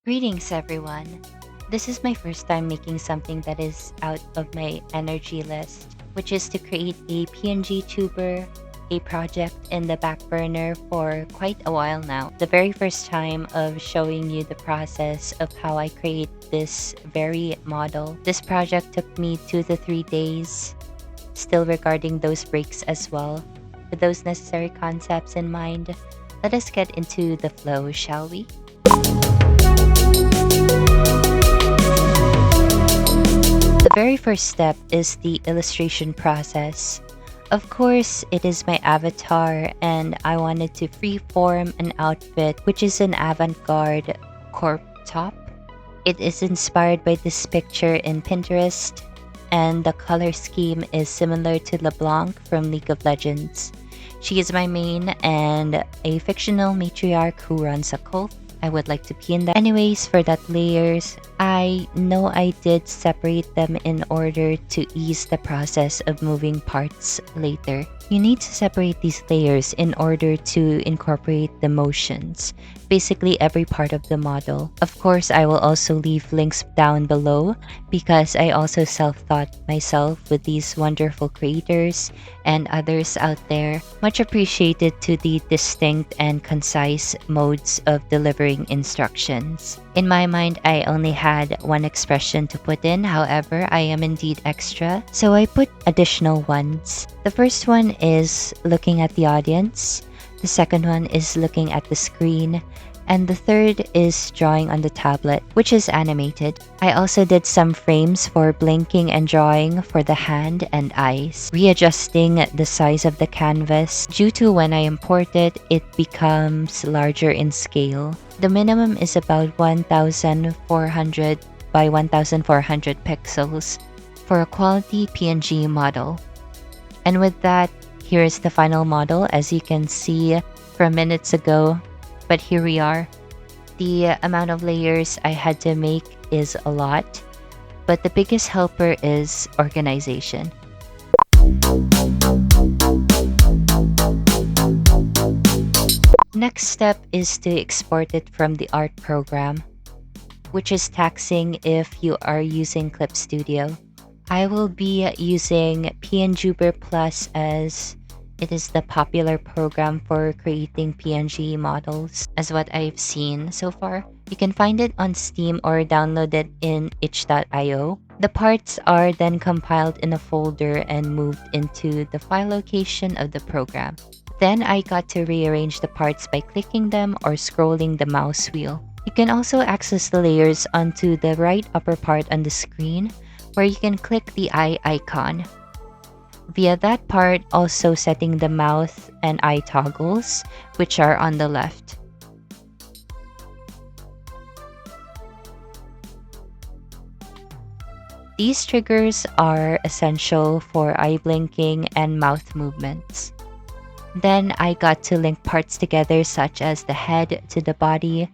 Greetings, everyone. This is my first time making something that is out of my energy list, which is to create a PNGTuber, a project in the back burner for quite a while now. The very first time of showing you the process of how I create this very model. This project took me 2 to 3 days, still regarding those breaks as well. With those necessary concepts in mind, let us get into the flow, shall we? The very first step is the illustration process. Of course, it is my avatar and I wanted to freeform an outfit which is an avant-garde corp top. It is inspired by this picture in Pinterest and the color scheme is similar to 𝕊𝕠𝕗𝕠 from League of Legends. She is my main and a fictional matriarch who runs a cult. I would like to be in that. Anyways, for that layers, I know I did separate them in order to ease the process of moving parts later. You need to separate these layers in order to incorporate the motions, basically every part of the model. Of course, I will also leave links down below because I also self-taught myself with these wonderful creators and others out there. Much appreciated to the distinct and concise modes of delivering instructions. In my mind, I only had one expression to put in, however, I am indeed extra, so I put additional ones. The first one is looking at the audience, the second one is looking at the screen, and the third is drawing on the tablet, which is animated. I also did some frames for blinking and drawing for the hand and eyes, readjusting the size of the canvas. Due to when I import it, it becomes larger in scale. The minimum is about 1400 by 1400 pixels for a quality PNG model. And with that, here is the final model, as you can see from minutes ago. But here we are. The amount of layers I had to make is a lot, but the biggest helper is organization. Next step is to export it from the art program, which is taxing if you are using Clip Studio. I will be using PNGTuber Plus as it is the popular program for creating PNG models, as what I've seen so far. You can find it on Steam or download it in 𝕊𝕠𝕗𝕠. The parts are then compiled in a folder and moved into the file location of the program. Then I got to rearrange the parts by clicking them or scrolling the mouse wheel. You can also access the layers onto the right upper part on the screen, where you can click the eye icon. Via that part, also setting the mouth and eye toggles, which are on the left. These triggers are essential for eye blinking and mouth movements. Then I got to link parts together, such as the head to the body,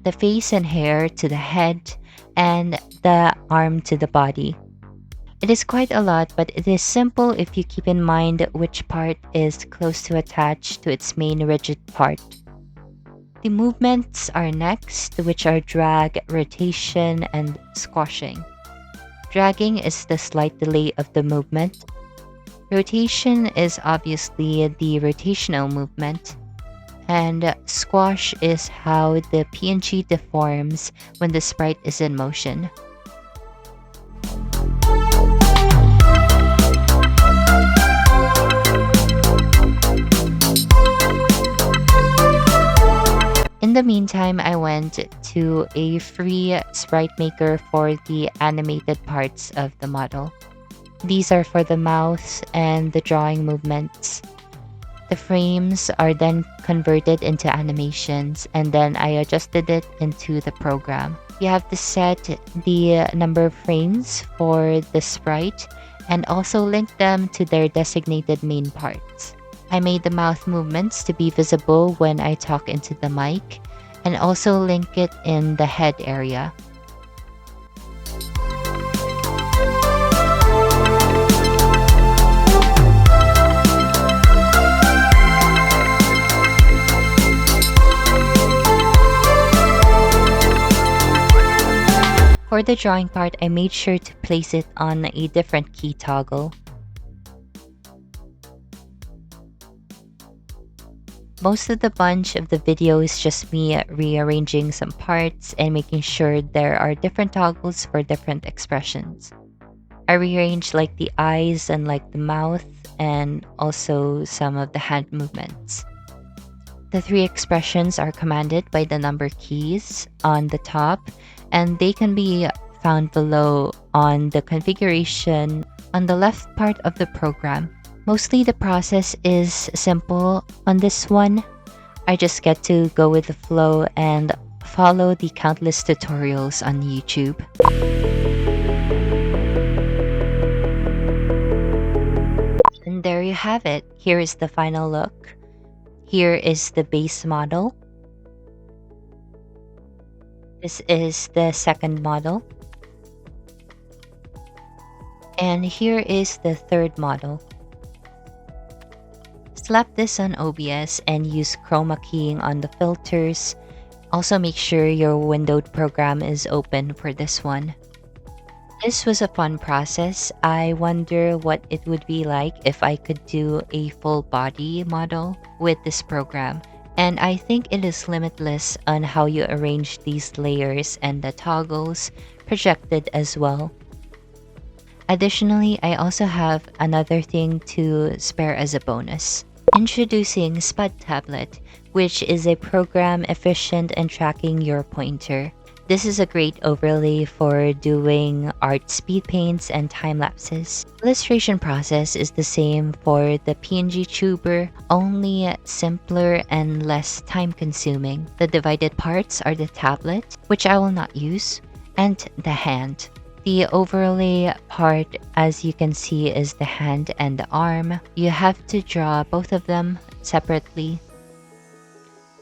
the face and hair to the head, and the arm to the body. It is quite a lot, but it is simple if you keep in mind which part is close to attach to its main rigid part. The movements are next, which are drag, rotation, and squashing. Dragging is the slight delay of the movement. Rotation is obviously the rotational movement. And squash is how the PNG deforms when the sprite is in motion. In the meantime, I went to a free sprite maker for the animated parts of the model. These are for the mouth and the drawing movements. The frames are then converted into animations, and then I adjusted it into the program. You have to set the number of frames for the sprite and also link them to their designated main parts. I made the mouth movements to be visible when I talk into the mic, and also link it in the head area. For the drawing part, I made sure to place it on a different key toggle. Most of the bunch of the video is just me rearranging some parts and making sure there are different toggles for different expressions. I rearranged like the eyes and like the mouth and also some of the hand movements. The three expressions are commanded by the number keys on the top, and they can be found below on the configuration on the left part of the program. Mostly the process is simple on this one. I just get to go with the flow and follow the countless tutorials on YouTube. And there you have it. Here is the final look. Here is the base model. This is the second model. And here is the third model. Slap this on OBS and use chroma keying on the filters. Also make sure your windowed program is open for this one. This was a fun process. I wonder what it would be like if I could do a full body model with this program. And I think it is limitless on how you arrange these layers and the toggles projected as well. Additionally, I also have another thing to spare as a bonus. Introducing Spud tablet, which is a program efficient in tracking your pointer. This is a great overlay for doing art speed paints and time lapses. Illustration process is the same for the PNGTuber, only simpler and less time consuming. The divided parts are the tablet, which I will not use, and the hand. The overlay part, as you can see, is the hand and the arm. You have to draw both of them separately.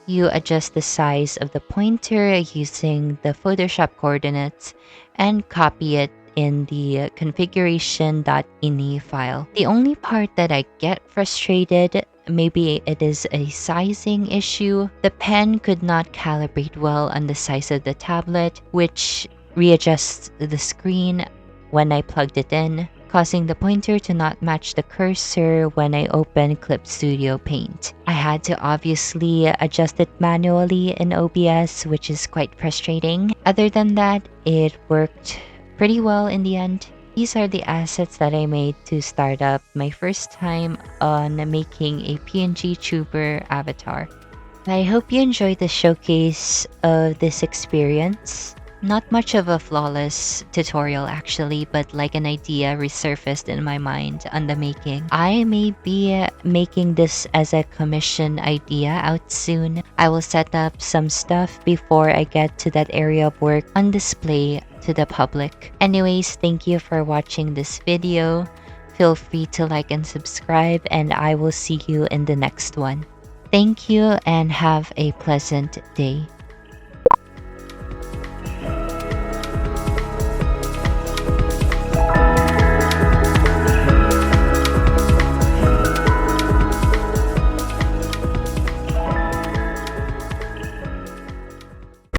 You adjust the size of the pointer using the Photoshop coordinates and copy it in the configuration.ini file. The only part that I get frustrated, maybe it is a sizing issue. The pen could not calibrate well on the size of the tablet, which readjusts the screen when I plugged it in, causing the pointer to not match the cursor when I open Clip Studio Paint. I had to obviously adjust it manually in OBS, which is quite frustrating. Other than that, it worked pretty well in the end. These are the assets that I made to start up my first time on making a PNGTuber avatar. I hope you enjoyed the showcase of this experience. Not much of a flawless tutorial actually, but like an idea resurfaced in my mind on the making. I may be making this as a commission idea out soon. I will set up some stuff before I get to that area of work on display to the public. Anyways, thank you for watching this video. Feel free to like and subscribe, and I will see you in the next one. Thank you and have a pleasant day.